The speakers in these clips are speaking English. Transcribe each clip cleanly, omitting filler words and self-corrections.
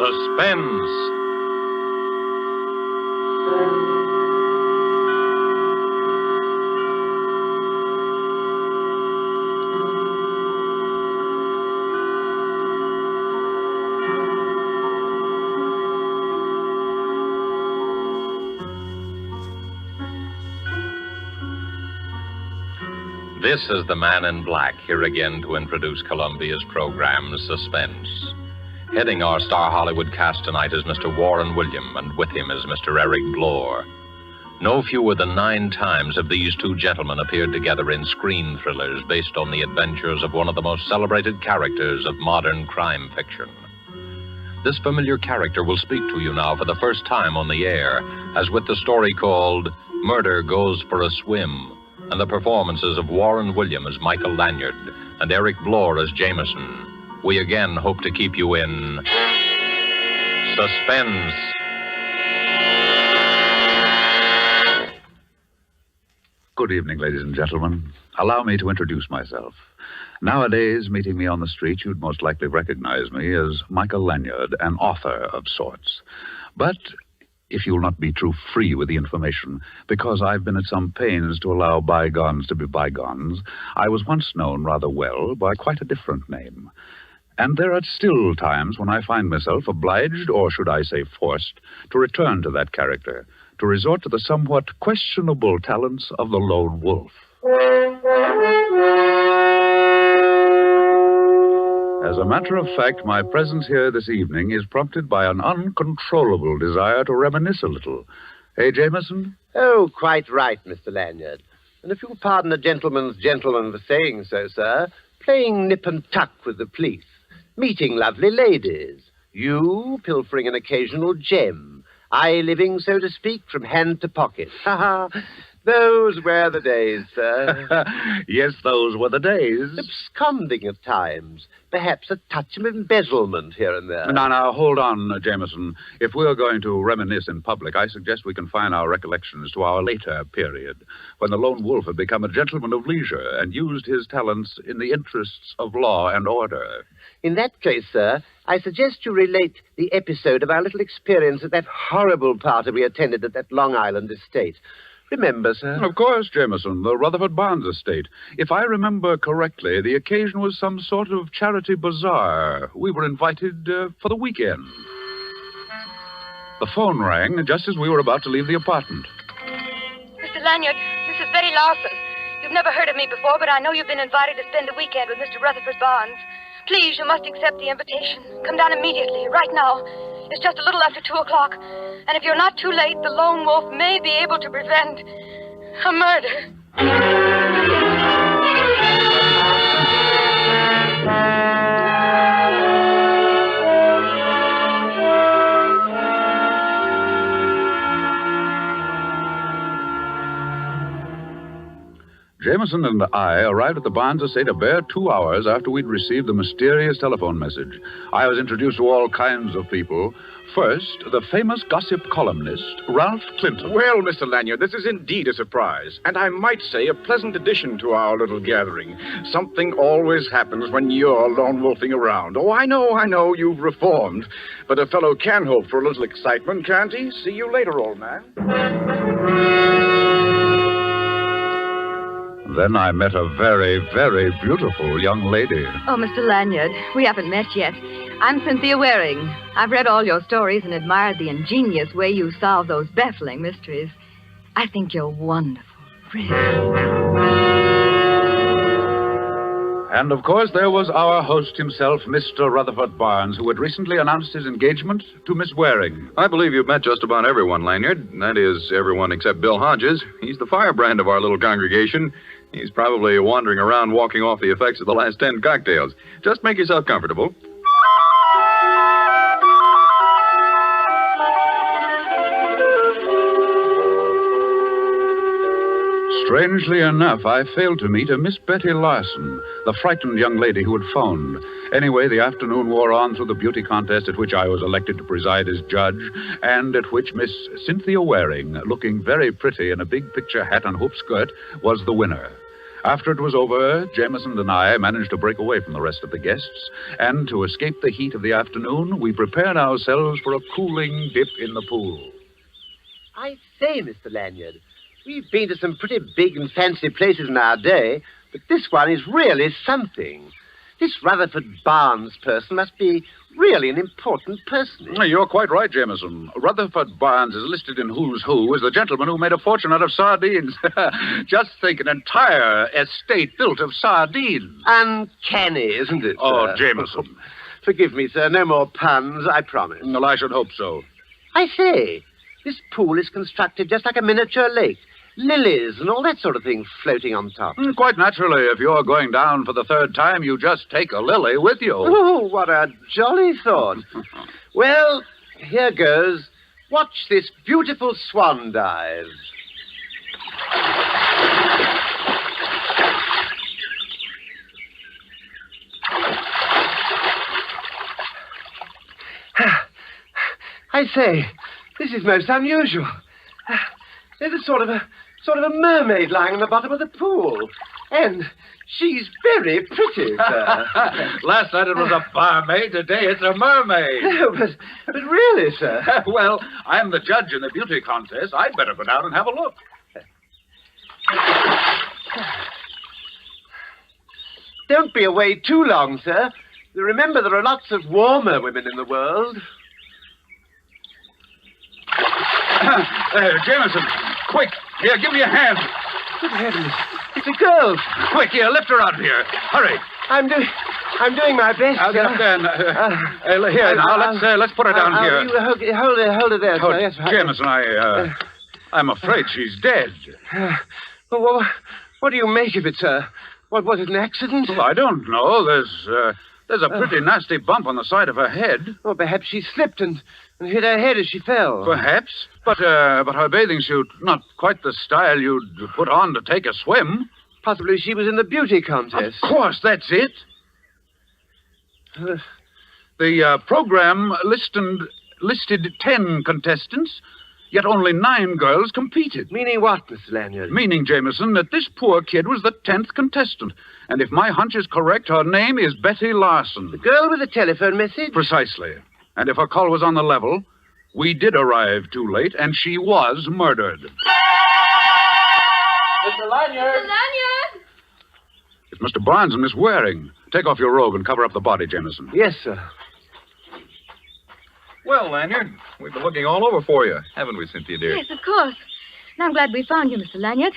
Suspense. This is the Man in Black, here again to introduce Columbia's program, Suspense. Heading our star Hollywood cast tonight is Mr. Warren William, and with him is Mr. Eric Blore. No fewer than 9 times have these two gentlemen appeared together in screen thrillers based on the adventures of one of the most celebrated characters of modern crime fiction. This familiar character will speak to you now for the first time on the air, as with the story called Murder Goes for a Swim, and the performances of Warren William as Michael Lanyard and Eric Blore as Jameson. We again hope to keep you in suspense. Good evening, ladies and gentlemen. Allow me to introduce myself. Nowadays, meeting me on the street, you'd most likely recognize me as Michael Lanyard, an author of sorts. But if you'll not be too free with the information, because I've been at some pains to allow bygones to be bygones, I was once known rather well by quite a different name. And there are still times when I find myself obliged, or should I say forced, to return to that character, to resort to the somewhat questionable talents of the lone wolf. As a matter of fact, my presence here this evening is prompted by an uncontrollable desire to reminisce a little. Hey, Jameson? Oh, quite right, Mr. Lanyard. And if you'll pardon a gentleman's gentleman for saying so, sir, playing nip and tuck with the police, meeting lovely ladies, you pilfering an occasional gem, I living, so to speak, from hand to pocket. Ha ha! Those were the days, sir. Yes, those were the days. Absconding at times. Perhaps a touch of embezzlement here and there. Now, hold on, Jameson. If we're going to reminisce in public, I suggest we confine our recollections to our later period, when the lone wolf had become a gentleman of leisure and used his talents in the interests of law and order. In that case, sir, I suggest you relate the episode of our little experience at that horrible party we attended at that Long Island estate. Remember, sir? Of course, Jameson, the Rutherford Barnes estate. If I remember correctly, the occasion was some sort of charity bazaar. We were invited for the weekend. The phone rang just as we were about to leave the apartment. Mr. Lanyard, this is Betty Lawson. You've never heard of me before, but I know you've been invited to spend the weekend with Mr. Rutherford Barnes. Please, you must accept the invitation. Come down immediately, right now. It's just a little after 2 o'clock. And if you're not too late, the lone wolf may be able to prevent a murder. Jameson and I arrived at the Barnes estate a bare 2 hours after we'd received the mysterious telephone message. I was introduced to all kinds of people. First, the famous gossip columnist, Ralph Clinton. Well, Mr. Lanyard, this is indeed a surprise, and I might say a pleasant addition to our little gathering. Something always happens when you're lone wolfing around. Oh, I know, you've reformed. But a fellow can hope for a little excitement, can't he? See you later, old man. Then I met a very, very beautiful young lady. Oh, Mr. Lanyard, we haven't met yet. I'm Cynthia Waring. I've read all your stories and admired the ingenious way you solve those baffling mysteries. I think you're wonderful, really. And, of course, there was our host himself, Mr. Rutherford Barnes, who had recently announced his engagement to Miss Waring. I believe you've met just about everyone, Lanyard. That is, everyone except Bill Hodges. He's the firebrand of our little congregation. He's probably wandering around walking off the effects of the last 10 cocktails. Just make yourself comfortable. Strangely enough, I failed to meet a Miss Betty Larson, the frightened young lady who had phoned. Anyway, the afternoon wore on through the beauty contest at which I was elected to preside as judge, and at which Miss Cynthia Waring, looking very pretty in a big picture hat and hoop skirt, was the winner. After it was over, Jameson and I managed to break away from the rest of the guests, and to escape the heat of the afternoon, we prepared ourselves for a cooling dip in the pool. I say, Mr. Lanyard, we've been to some pretty big and fancy places in our day, but this one is really something. This Rutherford Barnes person must be really an important person. You're quite right, Jameson. Rutherford Barnes is listed in Who's Who as the gentleman who made a fortune out of sardines. Just think, an entire estate built of sardines. Uncanny, isn't it, Oh, sir? Jameson. Forgive me, sir. No more puns, I promise. Well, I should hope so. I say, this pool is constructed just like a miniature lake. Lilies and all that sort of thing floating on top. Quite naturally, if you're going down for the third time, you just take a lily with you. Oh, what a jolly thought. Well, here goes. Watch this beautiful swan dive. I say, this is most unusual. There's a sort of a mermaid lying in the bottom of the pool. And she's very pretty, sir. Last night it was a barmaid, today it's a mermaid. No, but really, sir. Well, I'm the judge in the beauty contest. I'd better go down and have a look. Don't be away too long, sir. Remember, there are lots of warmer women in the world. Jameson, quick. Here, give me a hand. Good heavens. It's a girl. Quick, here, lift her out of here. Hurry. I'm doing my best, I'll sir. get up there. Here, now, let's put her down here. You hold her there, sir. Yes, Jameson, I'm afraid she's dead. Well, what do you make of it, sir? What, was it an accident? Well, I don't know. There's a pretty nasty bump on the side of her head. Well, perhaps she slipped and hit her head as she fell. Perhaps. But her bathing suit, not quite the style you'd put on to take a swim. Possibly she was in the beauty contest. Of course, that's it. The program listed 10 contestants, yet only 9 girls competed. Meaning what, Mr. Lanyard? Meaning, Jameson, that this poor kid was the 10th contestant. And if my hunch is correct, her name is Betty Larson. The girl with the telephone message? Precisely. And if her call was on the level, we did arrive too late, and she was murdered. Mr. Lanyard! Mr. Lanyard! It's Mr. Barnes and Miss Waring. Take off your robe and cover up the body, Jameson. Yes, sir. Well, Lanyard, we've been looking all over for you, haven't we, Cynthia, dear? Yes, of course. And I'm glad we found you, Mr. Lanyard.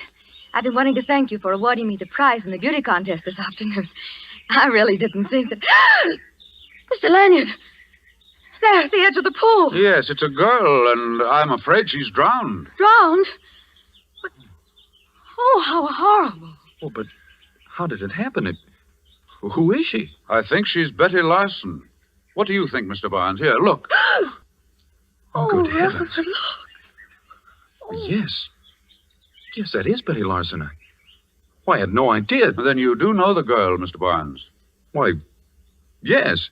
I've been wanting to thank you for awarding me the prize in the beauty contest this afternoon. I really didn't think that... Mr. Lanyard! There, at the edge of the pool. Yes, it's a girl, and I'm afraid she's drowned. Drowned? But... Oh, how horrible. Oh, but how did it happen? Who is she? I think she's Betty Larson. What do you think, Mr. Barnes? Here, look. Oh, good heavens. Rutherford, look. Yes. Yes, that is Betty Larson. Why, I had no idea. Then you do know the girl, Mr. Barnes. Why, yes.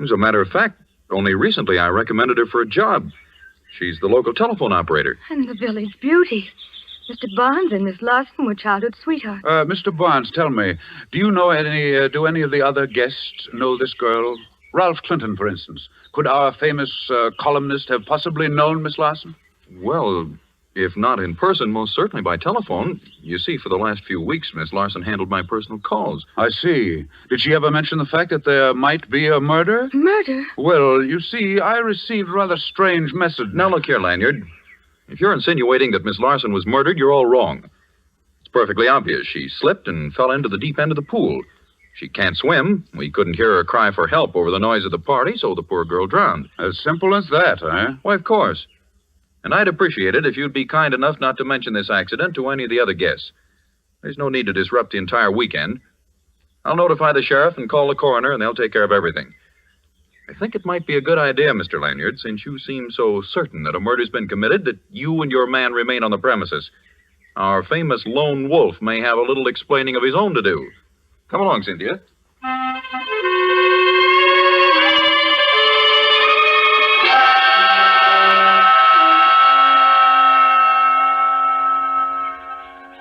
As a matter of fact, only recently I recommended her for a job. She's the local telephone operator. And the village beauty. Mr. Barnes and Miss Larson were childhood sweethearts. Mr. Barnes, tell me, do any of the other guests know this girl? Ralph Clinton, for instance. Could our famous columnist have possibly known Miss Larson? Well, if not in person, most certainly by telephone. You see, for the last few weeks, Miss Larson handled my personal calls. I see. Did she ever mention the fact that there might be a murder? Murder? Well, you see, I received a rather strange message. Now, look here, Lanyard. If you're insinuating that Miss Larson was murdered, you're all wrong. It's perfectly obvious. She slipped and fell into the deep end of the pool. She can't swim. We couldn't hear her cry for help over the noise of the party, so the poor girl drowned. As simple as that, eh? Why, of course. And I'd appreciate it if you'd be kind enough not to mention this accident to any of the other guests. There's no need to disrupt the entire weekend. I'll notify the sheriff and call the coroner, and they'll take care of everything. I think it might be a good idea, Mr. Lanyard, since you seem so certain that a murder's been committed, that you and your man remain on the premises. Our famous lone wolf may have a little explaining of his own to do. Come along, Cynthia.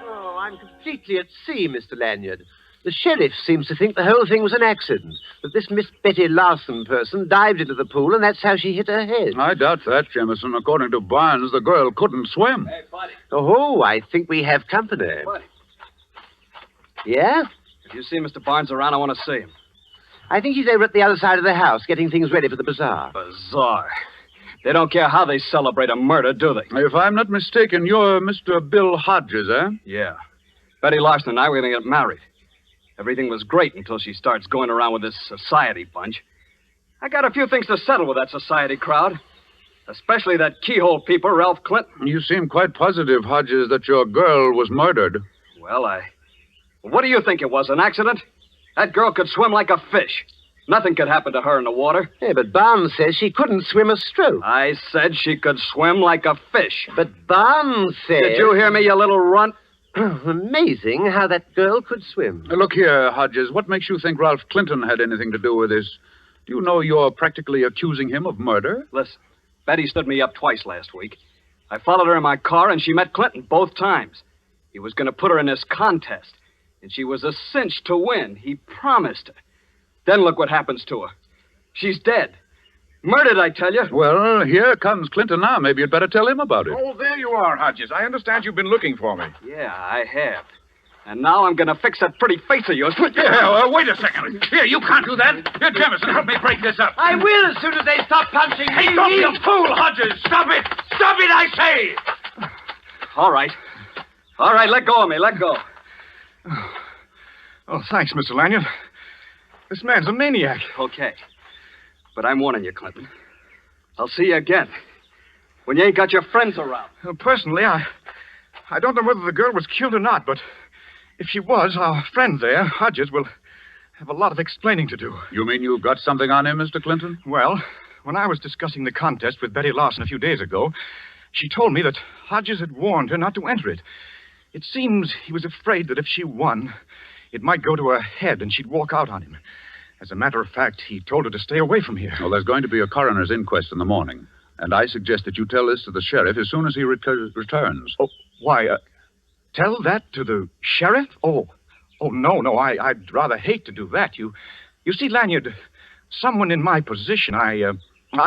Oh, I'm completely at sea, see, Mr. Lanyard. The sheriff seems to think the whole thing was an accident, that this Miss Betty Larson person dived into the pool, and that's how she hit her head. I doubt that, Jameson. According to Barnes, the girl couldn't swim. Hey, buddy. Oh, I think we have company. Buddy. Yeah? If you see Mr. Barnes around, I want to see him. I think he's over at the other side of the house, getting things ready for the bazaar. Bizarre. They don't care how they celebrate a murder, do they? If I'm not mistaken, you're Mr. Bill Hodges, eh? Yeah. Betty Larson and I were going to get married. Everything was great until she starts going around with this society bunch. I got a few things to settle with that society crowd. Especially that keyhole peeper, Ralph Clinton. You seem quite positive, Hodges, that your girl was murdered. Well, what do you think it was, an accident? That girl could swim like a fish. Nothing could happen to her in the water. Yeah, but Barnes says she couldn't swim a stroke. I said she could swim like a fish. But Barnes says... Did you hear me, you little runt? Amazing how that girl could swim. Look here, Hodges, what makes you think Ralph Clinton had anything to do with this? Do you know you're practically accusing him of murder? Listen, Betty stood me up twice last week. I followed her in my car, and she met Clinton both times. He was going to put her in this contest, and she was a cinch to win. He promised her. Then look what happens to her. She's dead. Murdered, I tell you. Well, here comes Clinton now. Maybe you'd better tell him about it. Oh, there you are, Hodges. I understand you've been looking for me. Yeah, I have. And now I'm going to fix that pretty face of yours. Yeah, wait a second. Here, you can't do that. Here, Jameson, help me break this up. I will as soon as they stop punching me. Hey, don't be a fool, Hodges. Stop it. Stop it, I say. All right. All right, let go of me. Let go. Oh, thanks, Mr. Lanyard. This man's a maniac. Okay. But I'm warning you, Clinton. I'll see you again. When you ain't got your friends around. Personally, I don't know whether the girl was killed or not, but if she was, our friend there, Hodges, will have a lot of explaining to do. You mean you've got something on him, Mr. Clinton? Well, when I was discussing the contest with Betty Larson a few days ago, she told me that Hodges had warned her not to enter it. It seems he was afraid that if she won, it might go to her head and she'd walk out on him. As a matter of fact, he told her to stay away from here. Well, there's going to be a coroner's inquest in the morning, and I suggest that you tell this to the sheriff as soon as he returns. Oh, why, tell that to the sheriff? Oh, no, I'd rather hate to do that. You see, Lanyard, someone in my position, I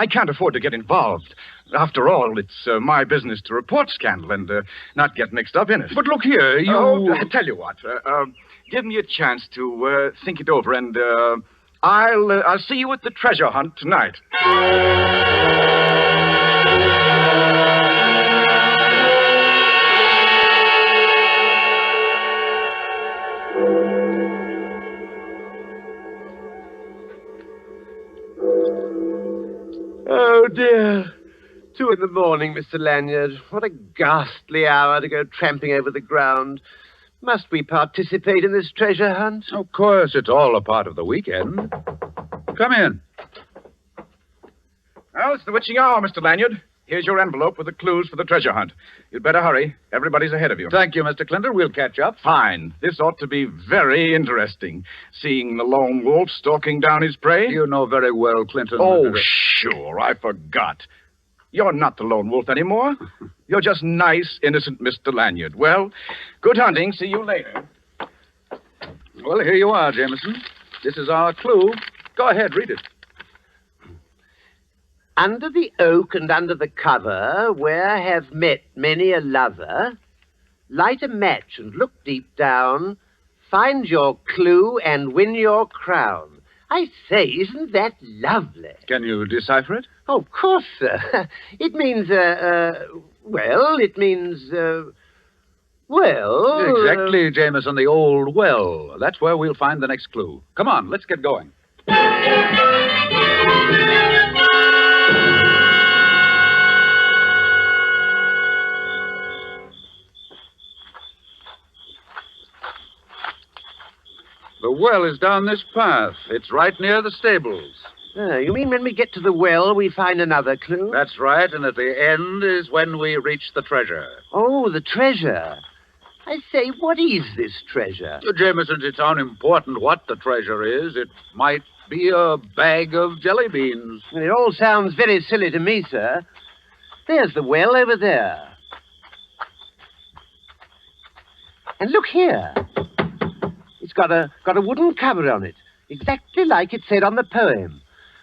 can't afford to get involved. After all, it's my business to report scandal and not get mixed up in it. But look here, you... Oh, I tell you what, give me a chance to think it over, and I'll see you at the treasure hunt tonight. Oh, dear. 2 in the morning, Mr. Lanyard. What a ghastly hour to go tramping over the ground. Must we participate in this treasure hunt? Of course, it's all a part of the weekend. Come in. Well, it's the witching hour, Mr. Lanyard. Here's your envelope with the clues for the treasure hunt. You'd better hurry. Everybody's ahead of you. Thank you, Mr. Clinton. We'll catch up. Fine. This ought to be very interesting. Seeing the lone wolf stalking down his prey. You know very well, Clinton. Oh, sure. I forgot. You're not the lone wolf anymore. You're just nice, innocent Mr. Lanyard. Well, good hunting. See you later. Well, here you are, Jameson. This is our clue. Go ahead, read it. Under the oak and under the cover, where have met many a lover, light a match and look deep down, find your clue and win your crown. I say, isn't that lovely? Can you decipher it? Oh, of course, sir. It means, Exactly, Jameson, the old well. That's where we'll find the next clue. Come on, let's get going. The well is down this path. It's right near the stables. You mean when we get to the well, we find another clue? That's right, and at the end is when we reach the treasure. Oh, the treasure. I say, what is this treasure? Jameson, it's unimportant what the treasure is. It might be a bag of jelly beans. It all sounds very silly to me, sir. There's the well over there. And look here. got a wooden cover on it, exactly like it said on the poem.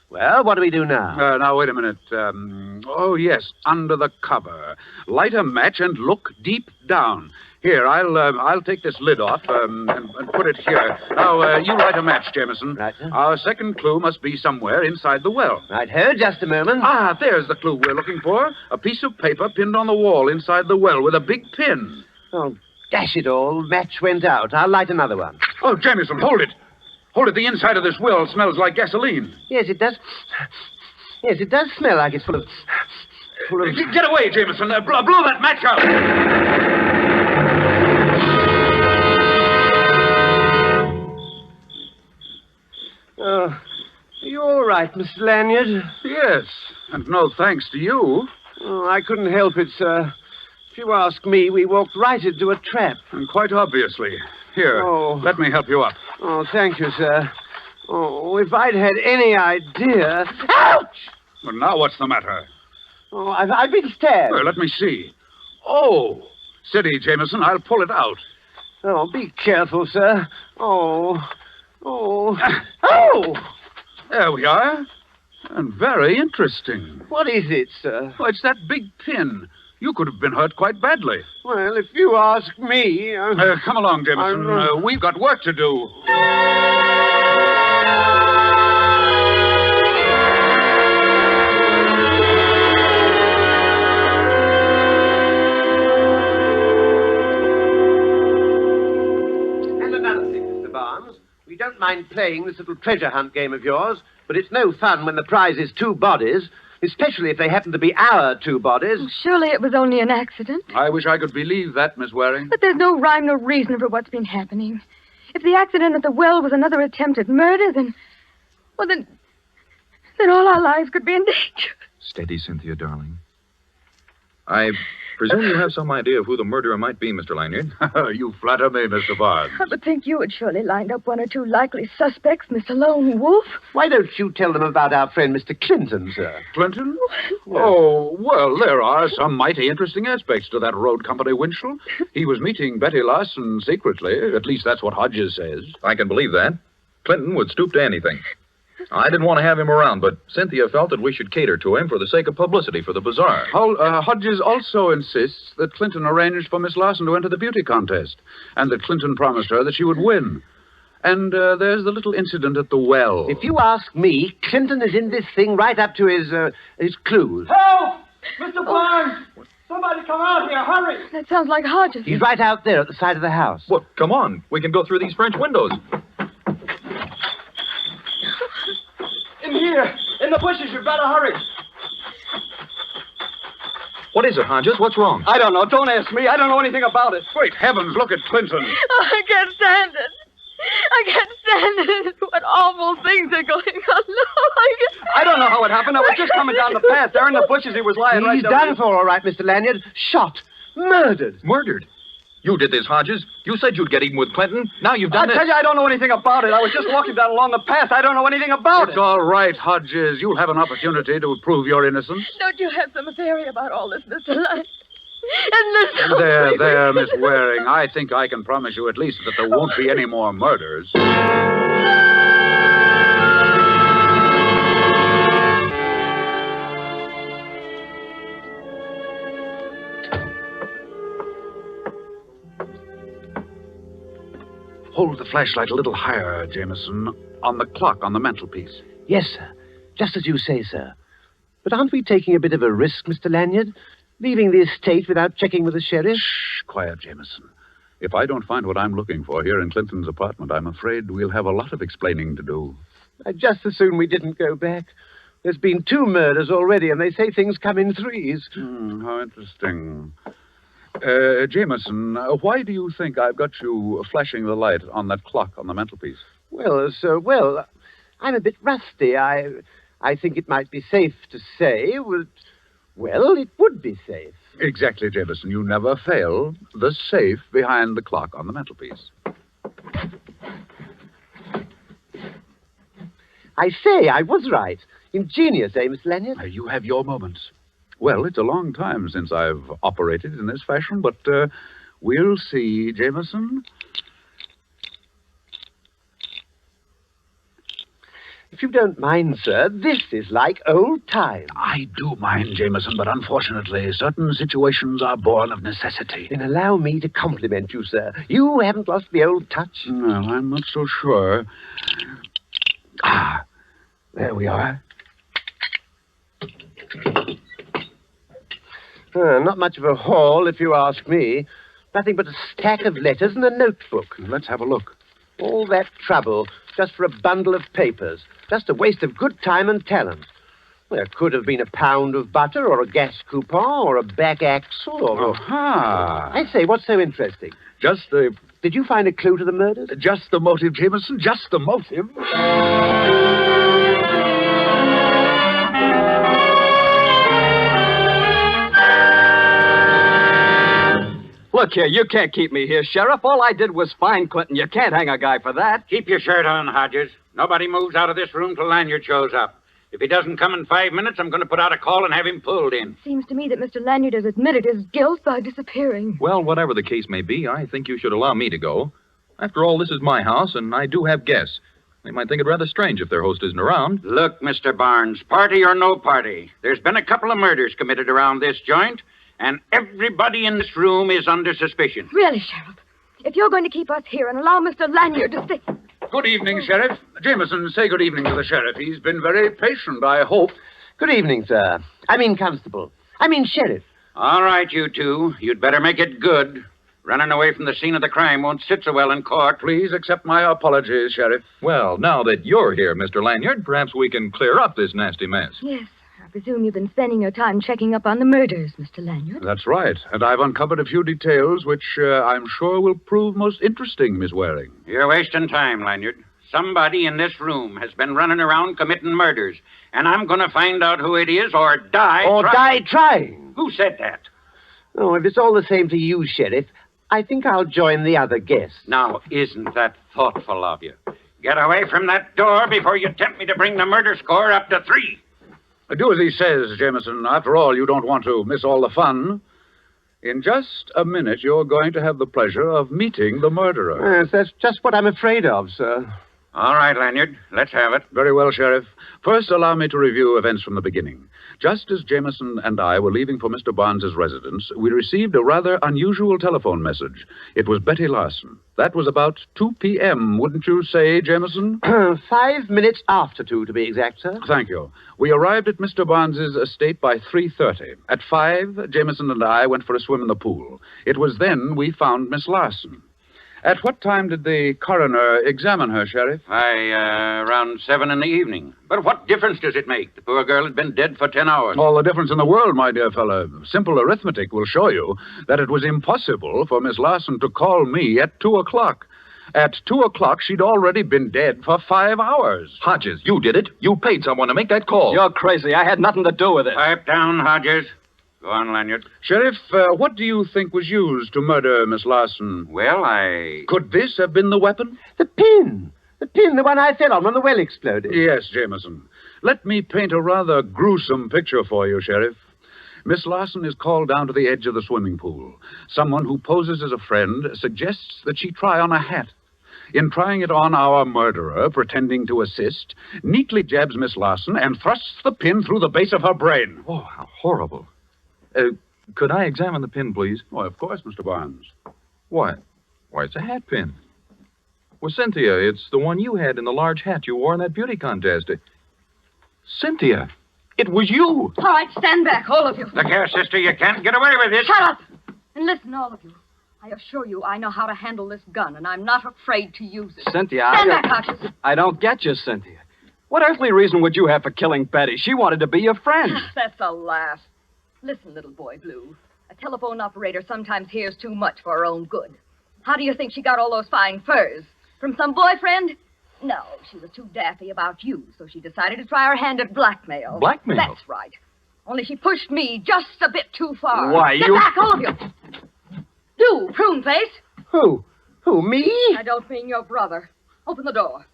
Well, what do we do now? Now, wait a minute. Oh, yes, under the cover. Light a match and look deep down. Here, I'll take this lid off and put it here. Now, you light a match, Jameson. Right, sir. Our second clue must be somewhere inside the well. Right, here, just a moment. Ah, there's the clue we're looking for. A piece of paper pinned on the wall inside the well with a big pin. Oh, dash it all. Match went out. I'll light another one. Oh, Jameson, hold it. Hold it. The inside of this well smells like gasoline. Yes, it does. Yes, it does smell like it's full of... Get away, Jameson. Blow that match out. Oh, are you all right, Mr. Lanyard? Yes, and no thanks to you. Oh, I couldn't help it, sir. If you ask me, we walked right into a trap. And quite obviously. Here, let me help you up. Oh, thank you, sir. Oh, if I'd had any idea... Ouch! Well, now what's the matter? Oh, I've been stabbed. Well, let me see. Oh, steady, Jameson. I'll pull it out. Oh, be careful, sir. Oh. Oh! There we are. And very interesting. What is it, sir? Oh, it's that big pin. You could have been hurt quite badly. Well, if you ask me... Come along, Jameson. We've got work to do. And another thing, Mr. Barnes. We don't mind playing this little treasure hunt game of yours, but it's no fun when the prize is 2 bodies, especially if they happen to be our 2 bodies. Oh, surely it was only an accident. I wish I could believe that, Miss Waring. But there's no rhyme, no reason for what's been happening. If the accident at the well was another attempted murder, then all our lives could be in danger. Steady, Cynthia, darling. I presume you have some idea of who the murderer might be, Mr. Lanyard. You flatter me, Mr. Barnes. I would think you had surely lined up 1 or 2 likely suspects, Mr. Lone Wolf. Why don't you tell them about our friend Mr. Clinton, sir? Clinton? Oh, well, there are some mighty interesting aspects to that road company Winchell. He was meeting Betty Larson secretly. At least that's what Hodges says. I can believe that. Clinton would stoop to anything. I didn't want to have him around, but Cynthia felt that we should cater to him for the sake of publicity for the bazaar. Hodges also insists that Clinton arranged for Miss Larson to enter the beauty contest, and that Clinton promised her that she would win. And there's the little incident at the well. If you ask me, Clinton is in this thing right up to his clues. Help! Mr. Barnes! Somebody come out here, hurry! That sounds like Hodges. He's right out there at the side of the house. Well, come on. We can go through these French windows. In here, in the bushes, you better hurry. What is it, Hodges? What's wrong? I don't know. Don't ask me. I don't know anything about it. Great heavens, look at Clinton. Oh, I can't stand it. I can't stand it. What awful things are going on. No, I don't know how it happened. I was just coming down the path. There in the bushes, he was lying right He's there. done for, all right, Mr. Lanyard. Shot. Murdered. Murdered? You did this, Hodges. You said you'd get even with Clinton. Now you've done I tell you, I don't know anything about it. I was just walking down along the path. I don't know anything about It's it. all right, Hodges. You'll have an opportunity to prove your innocence. Don't you have some theory about all this, Mr. Lanyard? Isn't this so There, Miss Waring. I think I can promise you at least that there won't be any more murders. Hold the flashlight a little higher, Jameson, on the clock on the mantelpiece. Yes, sir. Just as you say, sir. But aren't we taking a bit of a risk, Mr. Lanyard? Leaving the estate without checking with the sheriff? Shh, quiet, Jameson. If I don't find what I'm looking for here in Clinton's apartment, I'm afraid we'll have a lot of explaining to do. I'd just as soon we didn't go back. There's been 2 murders already, and they say things come in 3s. How interesting. Jameson, why do you think I've got you flashing the light on that clock on the mantelpiece? Well, sir, I'm a bit rusty. I think it might be safe to say, well, it would be safe. Exactly, Jameson. You never fail. The safe behind the clock on the mantelpiece. I say, I was right. Ingenious, eh, Miss Lanyard? You have your moments. Well, it's a long time since I've operated in this fashion, but we'll see, Jameson. If you don't mind, sir, this is like old times. I do mind, Jameson, but unfortunately, certain situations are born of necessity. Then allow me to compliment you, sir. You haven't lost the old touch. No, I'm not so sure. Ah, there we are. Not much of a haul, if you ask me. Nothing but a stack of letters and a notebook. Let's have a look. All that trouble just for a bundle of papers. Just a waste of good time and talent. There could have been a pound of butter or a gas coupon or a back axle or... Aha! I say, what's so interesting? Just the... Did you find a clue to the murders? Just the motive, Jameson. Just the motive. Look here, you can't keep me here, Sheriff. All I did was find Clinton. You can't hang a guy for that. Keep your shirt on, Hodges. Nobody moves out of this room till Lanyard shows up. If he doesn't come in 5 minutes, I'm going to put out a call and have him pulled in. Seems to me that Mr. Lanyard has admitted his guilt by disappearing. Well, whatever the case may be, I think you should allow me to go. After all, this is my house, and I do have guests. They might think it rather strange if their host isn't around. Look, Mr. Barnes, party or no party, there's been a couple of murders committed around this joint, and everybody in this room is under suspicion. Really, Sheriff? If you're going to keep us here and allow Mr. Lanyard to stay... Good evening, Sheriff. Jameson, say good evening to the Sheriff. He's been very patient, I hope. Good evening, sir. I mean, Constable. I mean, Sheriff. All right, you two. You'd better make it good. Running away from the scene of the crime won't sit so well in court. Please accept my apologies, Sheriff. Well, now that you're here, Mr. Lanyard, perhaps we can clear up this nasty mess. Yes, I presume you've been spending your time checking up on the murders, Mr. Lanyard. That's right. And I've uncovered a few details which I'm sure will prove most interesting, Miss Waring. You're wasting time, Lanyard. Somebody in this room has been running around committing murders, and I'm going to find out who it is or die die trying. Who said that? Oh, if it's all the same to you, Sheriff, I think I'll join the other guests. Now, isn't that thoughtful of you? Get away from that door before you tempt me to bring the murder score up to 3. Do as he says, Jameson. After all, you don't want to miss all the fun. In just a minute, you're going to have the pleasure of meeting the murderer. Yes, that's just what I'm afraid of, sir. All right, Lanyard. Let's have it. Very well, Sheriff. First, allow me to review events from the beginning. Just as Jameson and I were leaving for Mr. Barnes's residence, we received a rather unusual telephone message. It was Betty Larson. That was about 2 p.m., wouldn't you say, Jameson? 5 minutes after 2, to be exact, sir. Thank you. We arrived at Mr. Barnes's estate by 3:30. At 5, Jameson and I went for a swim in the pool. It was then we found Miss Larson. At what time did the coroner examine her, Sheriff? Around 7 in the evening. But what difference does it make? The poor girl had been dead for 10 hours. All the difference in the world, my dear fellow. Simple arithmetic will show you that it was impossible for Miss Larson to call me at 2 o'clock. At 2 o'clock, she'd already been dead for 5 hours. Hodges, you did it. You paid someone to make that call. You're crazy. I had nothing to do with it. Pipe down, Hodges. Go on, Lanyard. Sheriff, what do you think was used to murder Miss Larson? Well, Could this have been the weapon? The pin. The one I fell on when the well exploded. Yes, Jameson. Let me paint a rather gruesome picture for you, Sheriff. Miss Larson is called down to the edge of the swimming pool. Someone who poses as a friend suggests that she try on a hat. In trying it on, our murderer, pretending to assist, neatly jabs Miss Larson and thrusts the pin through the base of her brain. Oh, how horrible. Could I examine the pin, please? Why, of course, Mr. Barnes. Why, it's a hat pin. Well, Cynthia, it's the one you had in the large hat you wore in that beauty contest. Cynthia, it was you. All right, stand back, all of you. look here, sister, you can't get away with this. Shut up! And listen, all of you. I assure you I know how to handle this gun, and I'm not afraid to use it. Cynthia, Stand back, Hodges. I don't get you, Cynthia. What earthly reason would you have for killing Betty? She wanted to be your friend. That's a laugh. Listen, little boy Blue. A telephone operator sometimes hears too much for her own good. How do you think she got all those fine furs? From some boyfriend? No, she was too daffy about you, so she decided to try her hand at blackmail. Blackmail? That's right. Only she pushed me just a bit too far. Why, Get you... back, all of you. Do, prune face. Who? Me? I don't mean your brother. Open the door.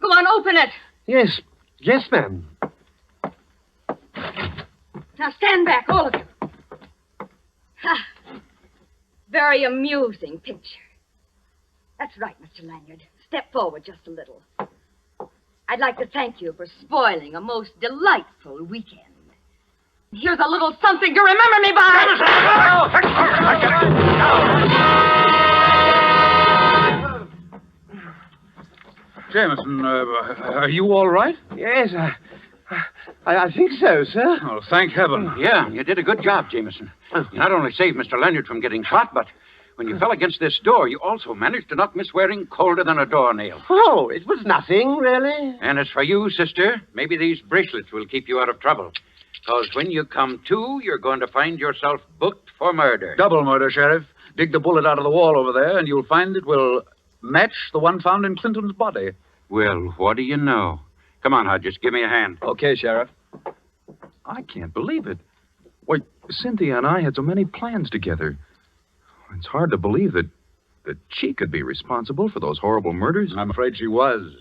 Go on, open it. Yes, ma'am. Now stand back, all of you. Ha. Very amusing picture. That's right, Mr. Lanyard. Step forward just a little. I'd like to thank you for spoiling a most delightful weekend. Here's a little something to remember me by. Jameson, are you all right? Yes, I think so, sir. Oh, thank heaven. Yeah, you did a good job, Jameson. You not only saved Mr. Leonard from getting shot, but when you fell against this door, you also managed to knock Miss Waring colder than a doornail. Oh, it was nothing, really. And as for you, sister, maybe these bracelets will keep you out of trouble. Because when you come to, you're going to find yourself booked for murder. Double murder, Sheriff. Dig the bullet out of the wall over there, and you'll find it will match the one found in Clinton's body. Well, what do you know? Come on, Hodges, give me a hand. Okay, Sheriff. I can't believe it. Why, Cynthia and I had so many plans together. It's hard to believe that she could be responsible for those horrible murders. I'm afraid she was.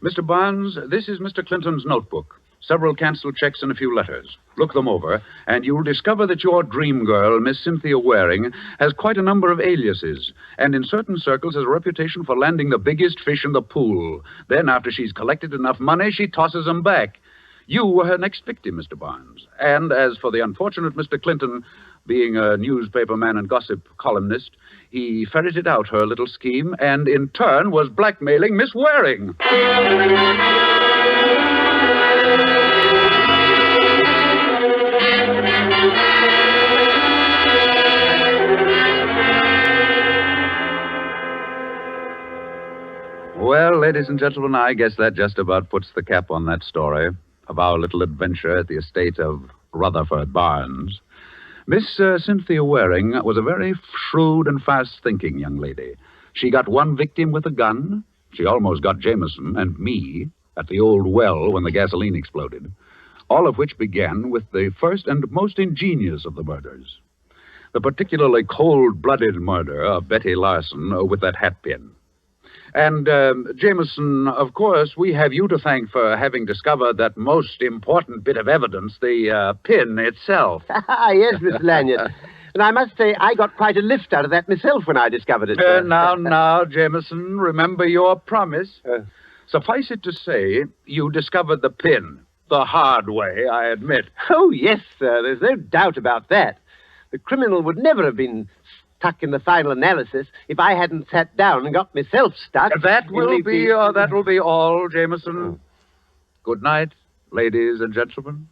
Mr. Barnes, this is Mr. Clinton's notebook. Several canceled checks and a few letters. Look them over, and you'll discover that your dream girl, Miss Cynthia Waring, has quite a number of aliases, and in certain circles has a reputation for landing the biggest fish in the pool. Then, after she's collected enough money, she tosses them back. You were her next victim, Mr. Barnes. And as for the unfortunate Mr. Clinton, being a newspaperman and gossip columnist, he ferreted out her little scheme and, in turn, was blackmailing Miss Waring. Well, ladies and gentlemen, I guess that just about puts the cap on that story of our little adventure at the estate of Rutherford Barnes. Miss Cynthia Waring was a very shrewd and fast-thinking young lady. She got one victim with a gun. She almost got Jameson and me at the old well when the gasoline exploded, all of which began with the first and most ingenious of the murders, the particularly cold-blooded murder of Betty Larson with that hat pin. And, Jameson, of course, we have you to thank for having discovered that most important bit of evidence, the pin itself. Yes, Mr. Lanyard. And I must say, I got quite a lift out of that myself when I discovered it. Now, Jameson, remember your promise. Suffice it to say, you discovered the pin. The hard way, I admit. Oh, yes, sir. There's no doubt about that. The criminal would never have been stuck in the final analysis if I hadn't sat down and got myself stuck. That will be all, Jameson. Good night, ladies and gentlemen.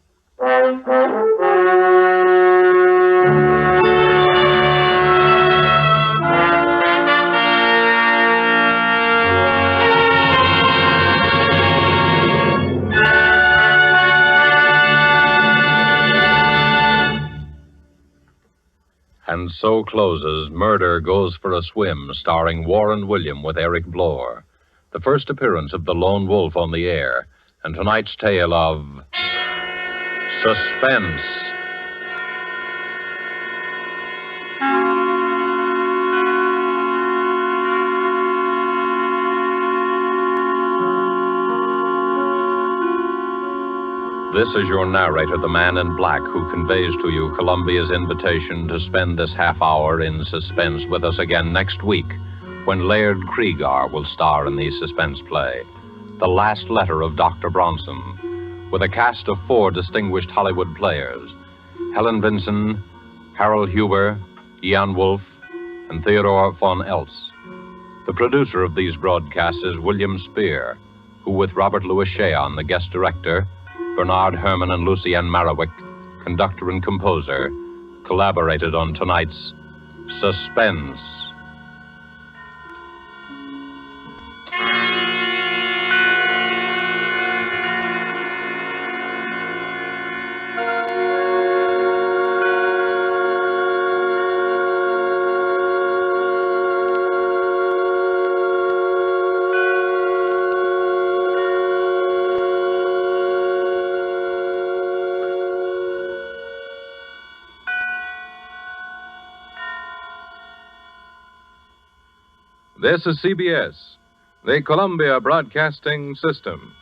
And so closes Murder Goes for a Swim, starring Warren William with Eric Blore. The first appearance of the Lone Wolf on the air, and tonight's tale of Suspense. This is your narrator, the man in black, who conveys to you Columbia's invitation to spend this half hour in suspense with us again next week, when Laird Kriegar will star in the suspense play, The Last Letter of Dr. Bronson, with a cast of 4 distinguished Hollywood players, Helen Vinson, Harold Huber, Jan Wolfe, and Theodore von Eltz. The producer of these broadcasts is William Spear, who, with Robert Louis Cheon, the guest director, Bernard Herrmann and Lucienne Marawick, conductor and composer, collaborated on tonight's Suspense. This is CBS, the Columbia Broadcasting System.